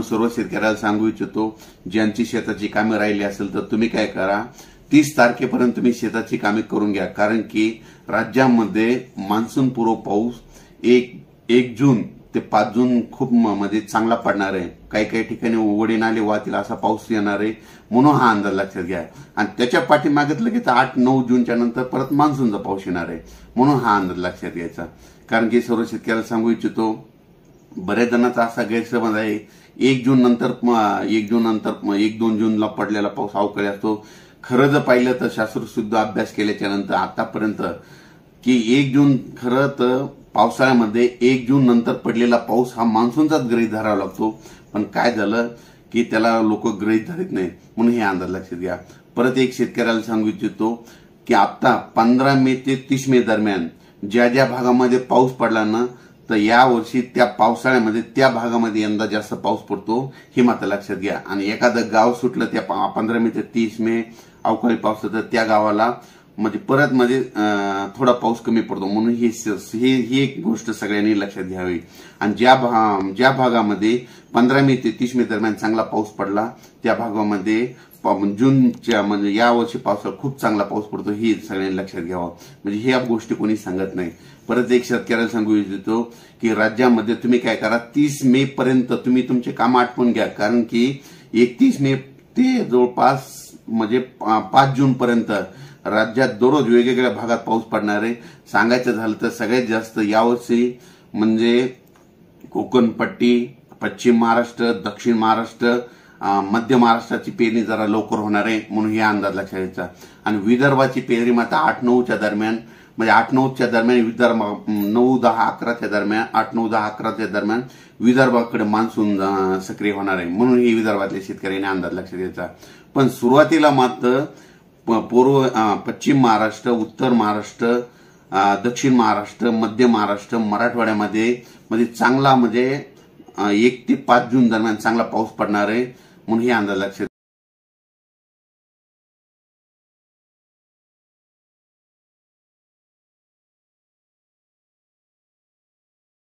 सर्व शेतकऱ्याला सांगू इच्छितो, ज्यांची शेताची कामे राहिली असेल तर तुम्ही काय करा, 30 तारखेपर्यंत तुम्ही शेताची कामे करून घ्या. कारण की राज्यामध्ये मान्सून पूर्व पाऊस 1 जून ते 5 जून खूप म्हणजे चांगला पडणार आहे. काही काही ठिकाणी ओढे नाले वाहतील असा पाऊस येणार आहे, म्हणून हा अंदाज लक्षात घ्या. आणि त्याच्या पाठीमागे लगेच 8-9 जूनच्या नंतर परत मान्सूनचा पाऊस येणार आहे, म्हणून हा अंदाज लक्षात घ्यायचा. कारण की सर्व शेतकऱ्याला सांगू इच्छितो, बऱ्याच जणांचा असा गैरसमज आहे 1 जून नंतर 1-2 जूनला पडलेला पाऊस अवकाळी असतो. खरं जर पाहिलं तर शास्त्रशुद्ध अभ्यास केल्याच्या नंतर आतापर्यंत की 1 जून खरं तर पावसाळ्यामध्ये 1 जून नंतर पडलेला पाऊस हा मान्सूनचाच गृहीत धरावा लागतो. पण काय झालं की त्याला लोक गृहीत धरत नाही, म्हणून हे अंदाज लक्षात घ्या. परत एक शेतकऱ्याला सांगू इच्छितो की आता 15 मे ते 30 मे दरम्यान ज्या ज्या भागामध्ये पाऊस पडला ना, तर या वर्षी त्या पावसाळ्यामध्ये त्या भागामध्ये यंदा जास्त पाऊस पडतो, हे मात्र लक्षात घ्या. आणि एखादं गाव सुटलं त्या 15 मे ते 30 मे अवकाळी पाऊस, तर त्या गावाला म्हणजे परत थोडा पाऊस कमी पडतो. म्हणून ही एक गोष्ट सगळ्यांनी लक्षात घ्यावी. आणि ज्या भागामध्ये 15 मे ते 30 मे दरम्यान चांगला पाऊस पडला, त्या भागामध्ये जूनच्या म्हणजे या वर्षी पावसाळा खूप चांगला पाऊस पडतो, हे सगळ्यांनी लक्षात घ्यावं. म्हणजे ह्या गोष्टी कोणी सांगत नाही. परत एक शेतकऱ्याला सांगू इच्छितो की राज्यामध्ये तुम्ही काय करा, 30 मे पर्यंत तुम्ही तुमचे काम आटपून घ्या. कारण की 31 मे ते जवळपास म्हणजे 5 जून पर्यंत राज्यात दररोज वेगवेगळ्या भागात पाऊस पडणार आहे. सांगायचं झालं तर सगळ्यात जास्त यावर्षी म्हणजे कोकणपट्टी, पश्चिम महाराष्ट्र, दक्षिण महाराष्ट्र, मध्य महाराष्ट्राची पेरणी जरा लवकर होणार आहे, म्हणून हे अंदाज लक्षात घ्यायचा. आणि विदर्भाची पेरणी मात्र 8-9च्या दरम्यान, म्हणजे 8-9च्या दरम्यान विदर्भ 9-10-11च्या दरम्यान, 8-9-10-11च्या दरम्यान विदर्भाकडे मान्सून सक्रिय होणार आहे, म्हणून हे विदर्भातल्या शेतकऱ्यांनी अंदाज लक्षात घ्यायचा. पण सुरुवातीला मात्र पश्चिम महाराष्ट्र, उत्तर महाराष्ट्र, दक्षिण महाराष्ट्र, मध्य महाराष्ट्र, मराठवाड्यामध्ये म्हणजे चांगला म्हणजे 1 ते 5 जून दरम्यान चांगला पाऊस पडणार आहे, म्हणून हे अंदाज लक्षात